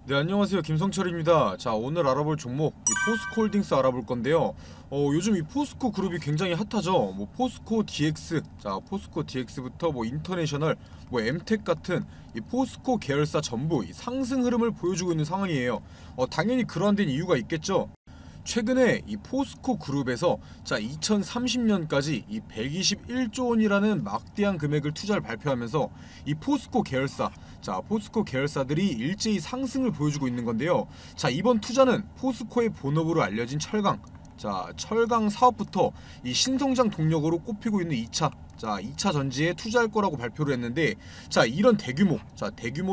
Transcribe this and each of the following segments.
네, 안녕하세요. 김성철입니다. 자, 오늘 알아볼 종목 이 포스코 홀딩스 알아볼 건데요. 요즘 이 포스코 그룹이 굉장히 핫하죠. 뭐 포스코 DX, 자, 포스코 DX부터 뭐 인터내셔널, 뭐 엠텍 같은 이 포스코 계열사 전부 이 상승 흐름을 보여주고 있는 상황이에요. 당연히 그러한 데는 이유가 있겠죠. 최근에 이 포스코 그룹에서 자 2030년까지 이 121조 원이라는 막대한 금액을 투자를 발표하면서 이 포스코 계열사, 자 포스코 계열사들이 일제히 상승을 보여주고 있는 건데요. 자 이번 투자는 포스코의 본업으로 알려진 철강, 자 철강 사업부터 이 신성장 동력으로 꼽히고 있는 2차, 자 2차 전지에 투자할 거라고 발표를 했는데, 자 이런 대규모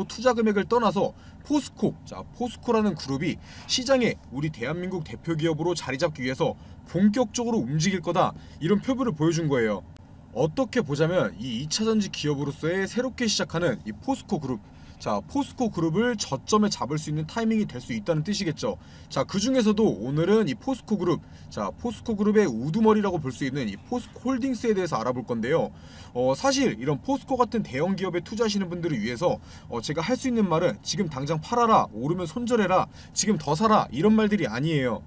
투자 금액을 떠나서 포스코, 자 포스코라는 그룹이 시장에 우리 대한민국 대표 기업으로 자리 잡기 위해서 본격적으로 움직일 거다, 이런 표부를 보여준 거예요. 어떻게 보자면 이 2차 전지 기업으로서의 새롭게 시작하는 이 포스코 그룹, 자 포스코 그룹을 저점에 잡을 수 있는 타이밍이 될 수 있다는 뜻이겠죠. 자 그중에서도 오늘은 이 포스코 그룹, 자 포스코 그룹의 우두머리라고 볼 수 있는 이 포스코 홀딩스에 대해서 알아볼 건데요. 사실 이런 포스코 같은 대형 기업에 투자하시는 분들을 위해서 제가 할 수 있는 말은 지금 당장 팔아라, 오르면 손절해라, 지금 더 사라, 이런 말들이 아니에요.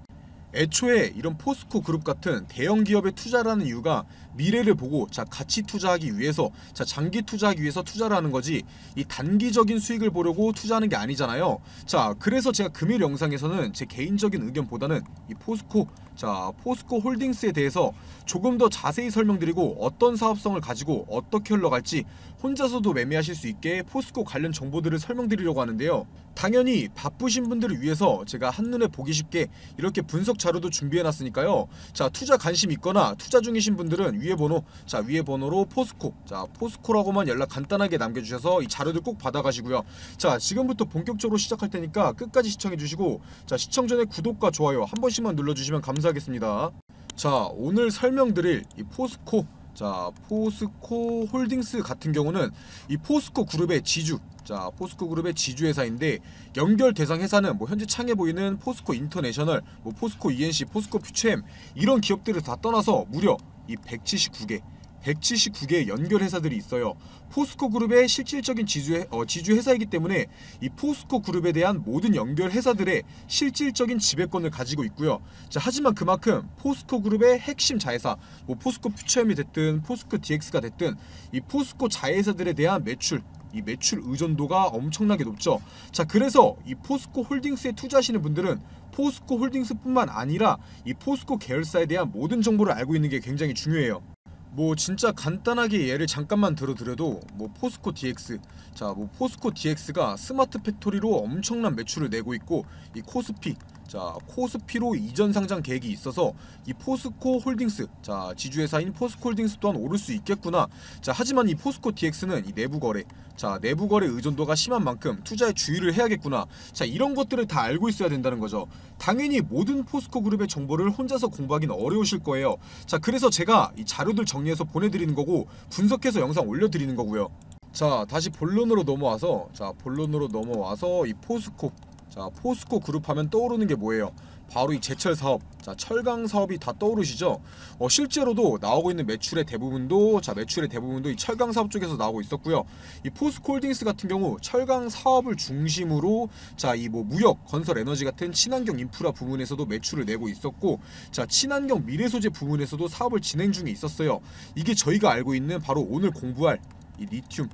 애초에 이런 포스코 그룹 같은 대형 기업에 투자를 하는 이유가 미래를 보고 자 같이 투자하기 위해서, 자 장기 투자하기 위해서 투자를 하는 거지, 이 단기적인 수익을 보려고 투자하는 게 아니잖아요. 자 그래서 제가 금일 영상에서는 제 개인적인 의견보다는 이 포스코, 자 포스코 홀딩스에 대해서 조금 더 자세히 설명드리고 어떤 사업성을 가지고 어떻게 흘러갈지 혼자서도 매매하실 수 있게 포스코 관련 정보들을 설명드리려고 하는데요. 당연히 바쁘신 분들을 위해서 제가 한눈에 보기 쉽게 이렇게 분석 자료도 준비해놨으니까요. 자 투자 관심 있거나 투자 중이신 분들은 위에 번호, 자 위에 번호로 포스코, 자 포스코라고만 연락 간단하게 남겨주셔서 이 자료들 꼭 받아가시고요. 자 지금부터 본격적으로 시작할 테니까 끝까지 시청해주시고, 자 시청 전에 구독과 좋아요 한 번씩만 눌러주시면 감사하겠습니다. 자 오늘 설명드릴 이 포스코, 자 포스코 홀딩스 같은 경우는 이 포스코 그룹의 지주, 자 포스코 그룹의 지주 회사인데, 연결 대상 회사는 뭐 현재 창에 보이는 포스코 인터내셔널, 뭐 포스코 ENC, 포스코 퓨처엠 이런 기업들을 다 떠나서 무려 이 179개의 연결 회사들이 있어요. 포스코 그룹의 실질적인 지주 회사이기 때문에 이 포스코 그룹에 대한 모든 연결 회사들의 실질적인 지배권을 가지고 있고요. 자 하지만 그만큼 포스코 그룹의 핵심 자회사, 뭐 포스코 퓨처엠이 됐든 포스코 DX가 됐든 이 포스코 자회사들에 대한 매출, 이 매출 의존도가 엄청나게 높죠. 자 그래서 이 포스코 홀딩스에 투자하시는 분들은 포스코 홀딩스뿐만 아니라 이 포스코 계열사에 대한 모든 정보를 알고 있는 게 굉장히 중요해요. 뭐 진짜 간단하게 예를 잠깐만 들어드려도 뭐 포스코 DX, 자 뭐 포스코 DX가 스마트 팩토리로 엄청난 매출을 내고 있고, 이 코스피, 자 코스피로 이전 상장 계획이 있어서 이 포스코 홀딩스, 자 지주회사인 포스코 홀딩스 또한 오를 수 있겠구나. 자 하지만 이 포스코 DX는 이 내부 거래, 자 내부 거래 의존도가 심한 만큼 투자에 주의를 해야겠구나. 자 이런 것들을 다 알고 있어야 된다는 거죠. 당연히 모든 포스코 그룹의 정보를 혼자서 공부하기는 어려우실 거예요. 자 그래서 제가 이 자료들 정리해서 보내드리는 거고 분석해서 영상 올려드리는 거고요. 자 다시 본론으로 넘어와서, 이 포스코, 자 포스코 그룹 하면 떠오르는 게 뭐예요? 바로 이 제철 사업, 자 철강 사업이 다 떠오르시죠? 실제로도 나오고 있는 매출의 대부분도 이 철강 사업 쪽에서 나오고 있었고요. 이 포스코 홀딩스 같은 경우 철강 사업을 중심으로 자 이 뭐 무역, 건설, 에너지 같은 친환경 인프라 부문에서도 매출을 내고 있었고, 자 친환경 미래 소재 부문에서도 사업을 진행 중에 있었어요. 이게 저희가 알고 있는 바로 오늘 공부할 이 리튬,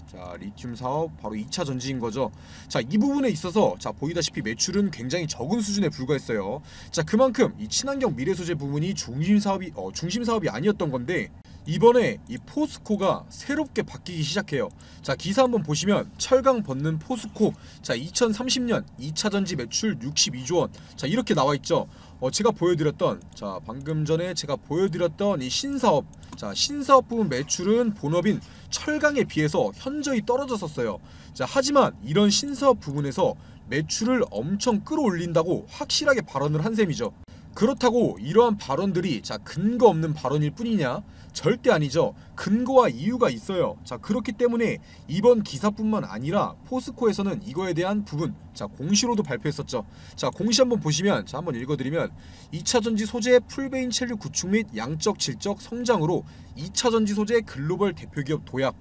자 리튬 사업, 바로 2차 전지인 거죠. 자 이 부분에 있어서 자 보이다시피 매출은 굉장히 적은 수준에 불과했어요. 자 그만큼 이 친환경 미래 소재 부문이 중심 사업이 아니었던 건데, 이번에 이 포스코가 새롭게 바뀌기 시작해요. 자 기사 한번 보시면 철강 벗는 포스코, 자 2030년 2차 전지 매출 62조 원, 자 이렇게 나와 있죠. 제가 보여드렸던, 자 방금 전에 제가 보여드렸던 이 신사업, 자 신사업 부분 매출은 본업인 철강에 비해서 현저히 떨어졌었어요. 자 하지만 이런 신사업 부분에서 매출을 엄청 끌어올린다고 확실하게 발언을 한 셈이죠. 그렇다고 이러한 발언들이 자 근거 없는 발언일 뿐이냐? 절대 아니죠. 근거와 이유가 있어요. 자 그렇기 때문에 이번 기사뿐만 아니라 포스코에서는 이거에 대한 부분, 자 공시로도 발표했었죠. 자 공시 한번 보시면, 자 한번 읽어드리면, 2차 전지 소재 풀베인 첼류 구축 및 양적 질적 성장으로 2차 전지 소재 글로벌 대표기업 도약,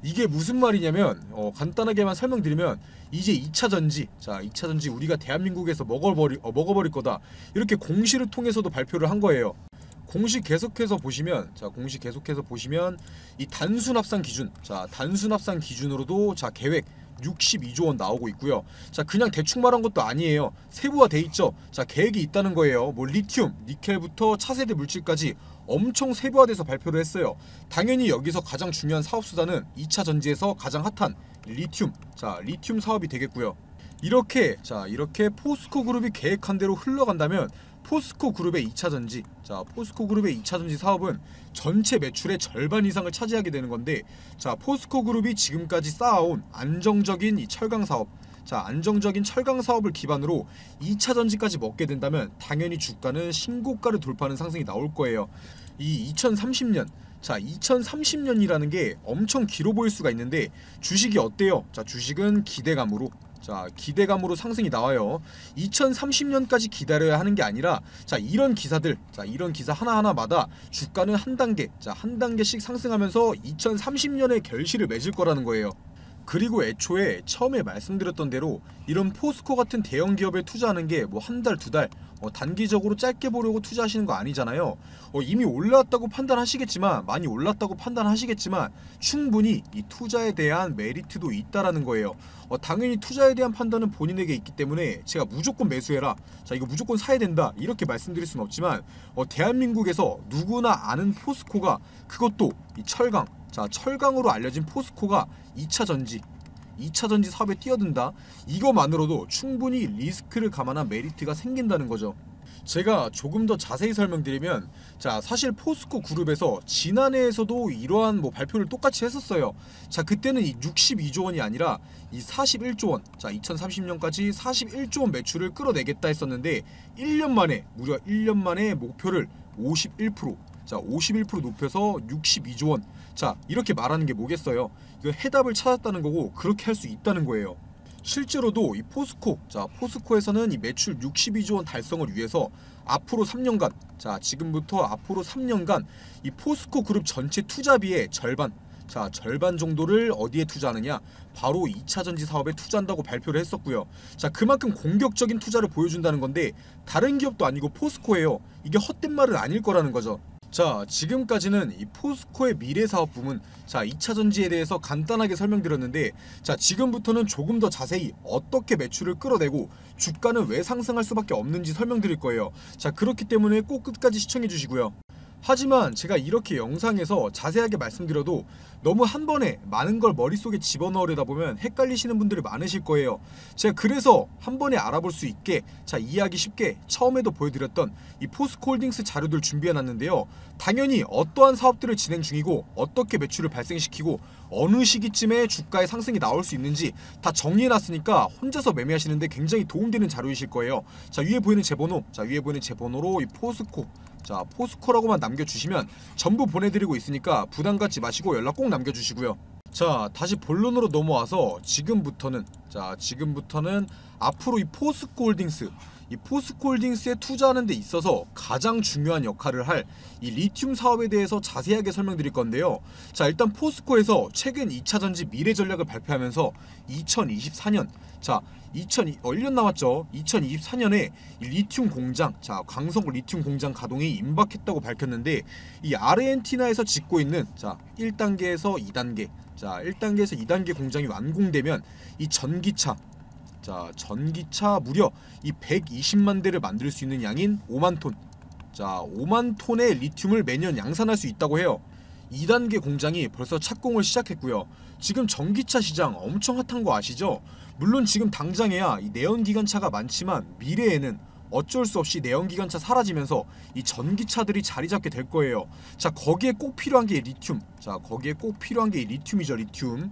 이게 무슨 말이냐면 간단하게만 설명드리면 이제 2차 전지, 자 2차 전지 우리가 대한민국에서 먹어버릴 거다, 이렇게 공시를 통해서도 발표를 한 거예요. 공시 계속해서 보시면, 이 단순 합산 기준, 자 단순 합산 기준으로도 자 계획 62조 원 나오고 있고요. 자 그냥 대충 말한 것도 아니에요. 세부화돼 있죠. 자 계획이 있다는 거예요. 뭐 리튬, 니켈부터 차세대 물질까지 엄청 세부화돼서 발표를 했어요. 당연히 여기서 가장 중요한 사업 수단은 2차 전지에서 가장 핫한 리튬, 자 리튬 사업이 되겠고요. 이렇게 포스코 그룹이 계획한 대로 흘러간다면 포스코 그룹의 2차 전지, 자 포스코 그룹의 2차 전지 사업은 전체 매출의 절반 이상을 차지하게 되는 건데, 자 포스코 그룹이 지금까지 쌓아온 안정적인 이 철강 사업, 자 안정적인 철강 사업을 기반으로 2차 전지까지 먹게 된다면 당연히 주가는 신고가를 돌파하는 상승이 나올 거예요. 이 2030년, 자 2030년이라는 게 엄청 길어 보일 수가 있는데 주식이 어때요? 자 주식은 기대감으로 상승이 나와요. 2030년까지 기다려야 하는 게 아니라, 자 이런 기사들, 자 이런 기사 하나하나마다 주가는 한 단계씩 상승하면서 2030년에 결실을 맺을 거라는 거예요. 그리고 애초에 처음에 말씀드렸던 대로 이런 포스코 같은 대형 기업에 투자하는 게 뭐 한 달, 두 달, 단기적으로 짧게 보려고 투자하시는 거 아니잖아요. 이미 올랐다고 판단하시겠지만, 많이 올랐다고 판단하시겠지만 충분히 이 투자에 대한 메리트도 있다라는 거예요. 당연히 투자에 대한 판단은 본인에게 있기 때문에 제가 무조건 매수해라, 자 이거 무조건 사야 된다, 이렇게 말씀드릴 수는 없지만 대한민국에서 누구나 아는 포스코가, 그것도 이 철강, 자 철강으로 알려진 포스코가 2차 전지 사업에 뛰어든다, 이거만으로도 충분히 리스크를 감안한 메리트가 생긴다는 거죠. 제가 조금 더 자세히 설명드리면, 자 사실 포스코 그룹에서 지난해에서도 이러한 발표를 똑같이 했었어요. 자 그때는 이 62조 원이 아니라 이 41조 원, 자 2030년까지 41조 원 매출을 끌어내겠다 했었는데 무려 1년 만에 목표를 51%, 자 51% 높여서 62조 원, 자 이렇게 말하는 게 뭐겠어요? 이거 해답을 찾았다는 거고 그렇게 할 수 있다는 거예요. 실제로도 이 포스코에서는 이 매출 62조 원 달성을 위해서 앞으로 3년간, 자 지금부터 앞으로 3년간 이 포스코 그룹 전체 투자비의 절반 정도를 어디에 투자하느냐, 바로 2차 전지 사업에 투자한다고 발표를 했었고요. 자 그만큼 공격적인 투자를 보여준다는 건데 다른 기업도 아니고 포스코예요. 이게 헛된 말은 아닐 거라는 거죠. 자 지금까지는 이 포스코의 미래 사업 부문, 자 2차 전지에 대해서 간단하게 설명드렸는데, 자 지금부터는 조금 더 자세히 어떻게 매출을 끌어내고 주가는 왜 상승할 수밖에 없는지 설명드릴 거예요. 자 그렇기 때문에 꼭 끝까지 시청해 주시고요. 하지만 제가 이렇게 영상에서 자세하게 말씀드려도 너무 한 번에 많은 걸 머릿속에 집어넣으려다 보면 헷갈리시는 분들이 많으실 거예요. 제가 그래서 한 번에 알아볼 수 있게, 자 이해하기 쉽게 처음에도 보여드렸던 이 포스코홀딩스 자료들 준비해놨는데요. 당연히 어떠한 사업들을 진행 중이고 어떻게 매출을 발생시키고 어느 시기쯤에 주가의 상승이 나올 수 있는지 다 정리해놨으니까 혼자서 매매하시는데 굉장히 도움되는 자료이실 거예요. 자 위에 보이는 제 번호로 이 포스코라고만 남겨주시면 전부 보내드리고 있으니까 부담 갖지 마시고 연락 꼭 남겨주시고요. 자 다시 본론으로 넘어와서 지금부터는 앞으로 이 포스코홀딩스에 투자하는 데 있어서 가장 중요한 역할을 할 이 리튬 사업에 대해서 자세하게 설명드릴 건데요. 자 일단 포스코에서 최근 2차 전지 미래 전략을 발표하면서 2024년, 1년 남았죠. 2024년에 리튬 공장, 자 광석 리튬 공장 가동이 임박했다고 밝혔는데, 이 아르헨티나에서 짓고 있는 1단계에서 2단계 공장이 완공되면 이 전기차 무려 이 120만 대를 만들 수 있는 양인 5만 톤, 5만 톤의 리튬을 매년 양산할 수 있다고 해요. 2단계 공장이 벌써 착공을 시작했고요. 지금 전기차 시장 엄청 핫한 거 아시죠? 물론 지금 당장에야 이 내연기관차가 많지만 미래에는 어쩔 수 없이 내연기관차 사라지면서 이 전기차들이 자리 잡게 될 거예요. 자 거기에 꼭 필요한 게 리튬이죠. 리튬.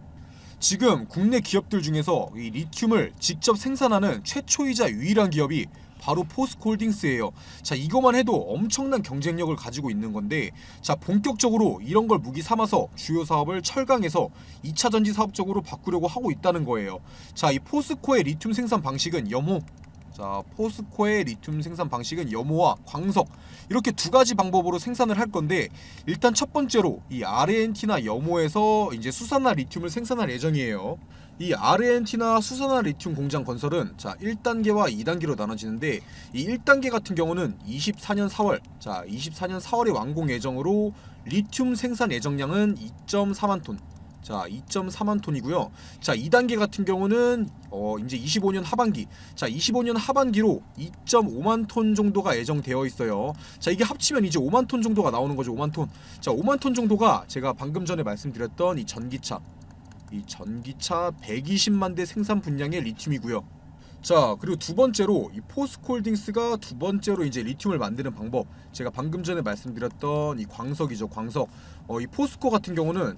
지금 국내 기업들 중에서 이 리튬을 직접 생산하는 최초이자 유일한 기업이 바로 포스코홀딩스예요. 자 이거만 해도 엄청난 경쟁력을 가지고 있는 건데, 자 본격적으로 이런 걸 무기 삼아서 주요 사업을 철강에서 2차 전지 사업 쪽으로 바꾸려고 하고 있다는 거예요. 자 이 포스코의 리튬 생산 방식은 염호, 자, 포스코의 리튬 생산 방식은 염호와 광석 이렇게 두 가지 방법으로 생산을 할 건데, 일단 첫 번째로 이 아르헨티나 염호에서 이제 수산화 리튬을 생산할 예정이에요. 이 아르헨티나 수산화 리튬 공장 건설은 자 1단계와 2단계로 나눠지는데, 이 1단계 같은 경우는 24년 4월, 자 24년 4월에 완공 예정으로 리튬 생산 예정량은 2.4만 톤. 자 2.4만 톤이고요. 자 2단계 같은 경우는 이제 25년 하반기, 자 25년 하반기로 2.5만 톤 정도가 예정되어 있어요. 자 이게 합치면 이제 5만 톤 정도가 나오는 거죠. 5만 톤. 자 5만 톤 정도가 제가 방금 전에 말씀드렸던 이 전기차 120만 대 생산 분량의 리튬이고요. 자 그리고 두 번째로 이 포스코홀딩스가 두 번째로 이제 리튬을 만드는 방법, 제가 방금 전에 말씀드렸던 이 광석이죠. 광석. 이 포스코 같은 경우는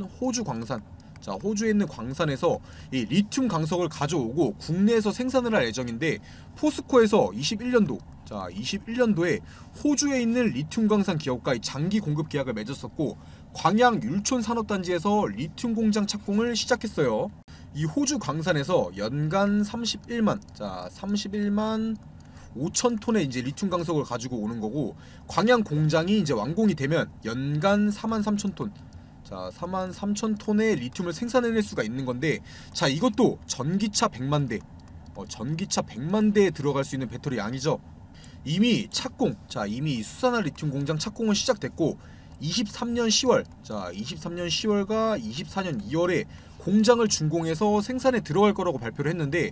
호주 광산, 자 호주에 있는 광산에서 이 리튬 광석을 가져오고 국내에서 생산을 할 예정인데, 포스코에서 21년도에 호주에 있는 리튬 광산 기업과 장기 공급 계약을 맺었었고, 광양 율촌 산업단지에서 리튬 공장 착공을 시작했어요. 이 호주 광산에서 연간 31만 5천 톤의 이제 리튬 광석을 가지고 오는 거고, 광양 공장이 이제 완공이 되면 연간 4만 3천 톤, 자 4만 3천 톤의 리튬을 생산해낼 수가 있는 건데, 자 이것도 전기차 100만 대, 전기차 100만 대에 들어갈 수 있는 배터리 양이죠. 이미 이미 수산화 리튬 공장 착공은 시작됐고, 23년 10월, 자 23년 10월과 24년 2월에 공장을 준공해서 생산에 들어갈 거라고 발표를 했는데,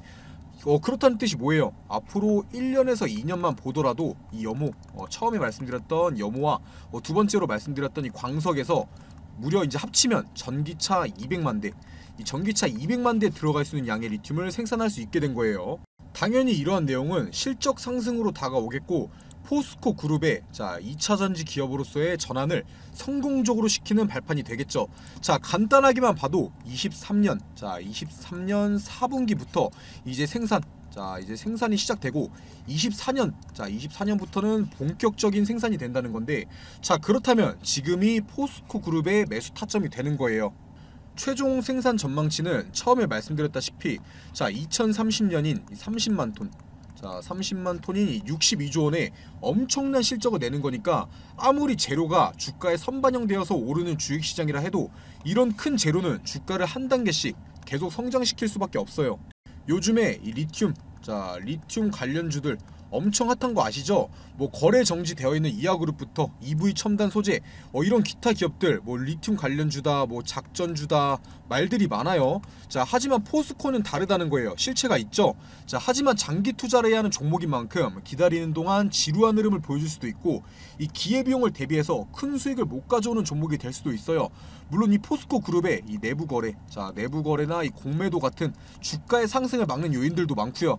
그렇다는 뜻이 뭐예요? 앞으로 1년에서 2년만 보더라도 이 염호, 처음에 말씀드렸던 염호와 두 번째로 말씀드렸던 이 광석에서 무려 이제 합치면 전기차 200만 대, 이 전기차 200만 대에 들어갈 수 있는 양의 리튬을 생산할 수 있게 된 거예요. 당연히 이러한 내용은 실적 상승으로 다가오겠고, 포스코 그룹의 자 2차전지 기업으로서의 전환을 성공적으로 시키는 발판이 되겠죠. 자 간단하게만 봐도 23년 4분기부터 이제 생산이 시작되고, 24년부터는 본격적인 생산이 된다는 건데, 자 그렇다면 지금이 포스코 그룹의 매수 타점이 되는 거예요. 최종 생산 전망치는 처음에 말씀드렸다시피 자 2030년인 30만 톤, 자 30만 톤인 62조 원의 엄청난 실적을 내는 거니까, 아무리 재료가 주가에 선반영되어서 오르는 주식시장이라 해도 이런 큰 재료는 주가를 한 단계씩 계속 성장시킬 수밖에 없어요. 요즘에 이 리튬 관련주들 엄청 핫한 거 아시죠? 뭐 거래 정지되어 있는 이하그룹부터 EV 첨단 소재, 이런 기타 기업들, 뭐 리튬 관련주다, 뭐 작전주다 말들이 많아요. 자 하지만 포스코는 다르다는 거예요. 실체가 있죠. 자 하지만 장기 투자를 해야 하는 종목인 만큼 기다리는 동안 지루한 흐름을 보여줄 수도 있고, 이 기회비용을 대비해서 큰 수익을 못 가져오는 종목이 될 수도 있어요. 물론 이 포스코 그룹의 이 내부 거래나 이 공매도 같은 주가의 상승을 막는 요인들도 많고요.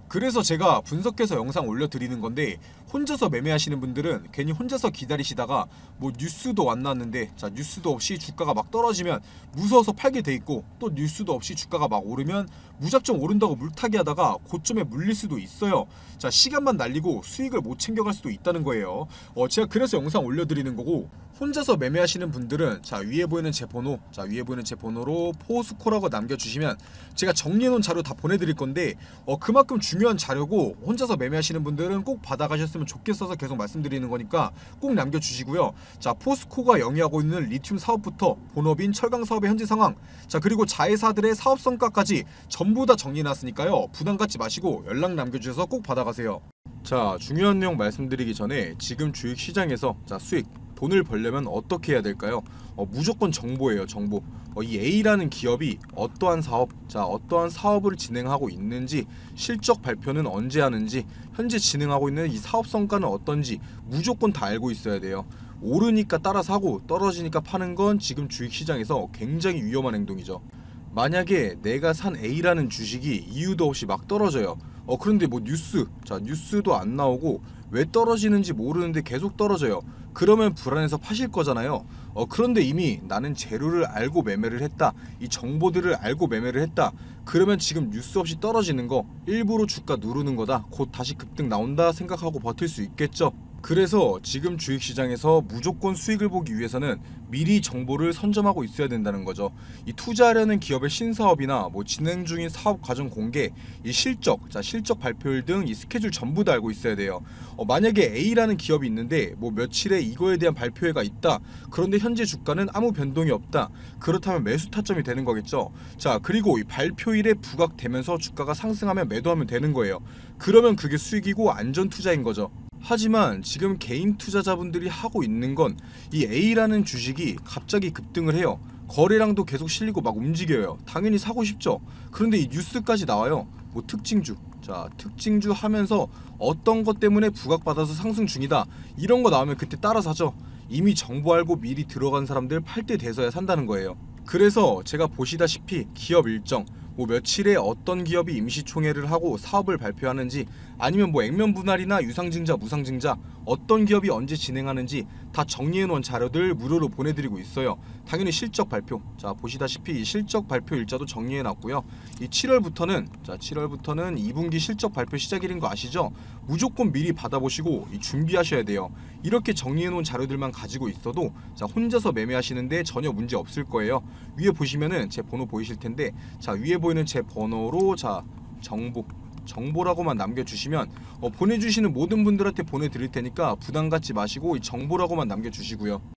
그래서 제가 분석해서 영상 올려드리는 건데, 혼자서 매매하시는 분들은 괜히 혼자서 기다리시다가 뭐 뉴스도 안 나왔는데, 자 뉴스도 없이 주가가 막 떨어지면 무서워서 팔게 돼 있고, 또 뉴스도 없이 주가가 막 오르면 무작정 오른다고 물타기 하다가 고점에 물릴 수도 있어요. 자 시간만 날리고 수익을 못 챙겨갈 수도 있다는 거예요. 제가 그래서 영상 올려드리는 거고, 혼자서 매매하시는 분들은 자 위에 보이는 제 번호로 포스코라고 남겨주시면 제가 정리해놓은 자료 다 보내드릴 건데, 그만큼 중요한 자료고, 혼자서 매매하시는 분들은 꼭 받아가셨으면 좋겠어서 계속 말씀드리는 거니까 꼭 남겨주시고요. 자 포스코가 영위하고 있는 리튬 사업부터 본업인 철강 사업의 현재 상황, 자 그리고 자회사들의 사업 성과까지 전부 다 정리해놨으니까요. 부담 갖지 마시고 연락 남겨주셔서 꼭 받아가세요. 자 중요한 내용 말씀드리기 전에, 지금 주식시장에서 자 수익 돈을 벌려면 어떻게 해야 될까요? 무조건 정보예요. 정보. 이 A라는 기업이 어떠한 사업을 진행하고 있는지, 실적 발표는 언제 하는지, 현재 진행하고 있는 이 사업 성과는 어떤지 무조건 다 알고 있어야 돼요. 오르니까 따라 사고 떨어지니까 파는 건 지금 주식시장에서 굉장히 위험한 행동이죠. 만약에 내가 산 A라는 주식이 이유도 없이 막 떨어져요. 그런데 뭐 뉴스도 안 나오고 왜 떨어지는지 모르는데 계속 떨어져요. 그러면 불안해서 파실 거잖아요. 그런데 이미 나는 재료를 알고 매매를 했다, 이 정보들을 알고 매매를 했다, 그러면 지금 뉴스 없이 떨어지는 거 일부러 주가 누르는 거다, 곧 다시 급등 나온다 생각하고 버틸 수 있겠죠. 그래서 지금 주식시장에서 무조건 수익을 보기 위해서는 미리 정보를 선점하고 있어야 된다는 거죠. 이 투자하려는 기업의 신사업이나 뭐 진행 중인 사업 과정 공개, 이 실적 발표일 등 이 스케줄 전부 다 알고 있어야 돼요. 만약에 A라는 기업이 있는데 뭐 며칠에 이거에 대한 발표회가 있다. 그런데 현재 주가는 아무 변동이 없다. 그렇다면 매수 타점이 되는 거겠죠. 자, 그리고 이 발표일에 부각되면서 주가가 상승하면 매도하면 되는 거예요. 그러면 그게 수익이고 안전 투자인 거죠. 하지만 지금 개인 투자자분들이 하고 있는 건 이 A라는 주식이 갑자기 급등을 해요. 거래량도 계속 실리고 막 움직여요. 당연히 사고 싶죠. 그런데 이 뉴스까지 나와요. 뭐 특징주, 자 특징주 하면서 어떤 것 때문에 부각받아서 상승 중이다, 이런 거 나오면 그때 따라 사죠. 이미 정보 알고 미리 들어간 사람들 팔 때 돼서야 산다는 거예요. 그래서 제가 보시다시피 기업 일정, 뭐 며칠에 어떤 기업이 임시총회를 하고 사업을 발표하는지, 아니면 뭐 액면 분할이나 유상증자 무상증자 어떤 기업이 언제 진행하는지 다 정리해놓은 자료들 무료로 보내드리고 있어요. 당연히 실적 발표, 자 보시다시피 이 실적 발표 일자도 정리해놨고요. 이 7월부터는 2분기 실적 발표 시작일인 거 아시죠? 무조건 미리 받아보시고 준비하셔야 돼요. 이렇게 정리해놓은 자료들만 가지고 있어도 자 혼자서 매매하시는데 전혀 문제 없을 거예요. 위에 보시면은 제 번호 보이실 텐데, 자 위에 보이는 제 번호로 자 정보라고만 남겨주시면 보내주시는 모든 분들한테 보내드릴 테니까 부담 갖지 마시고 이 정보라고만 남겨주시고요.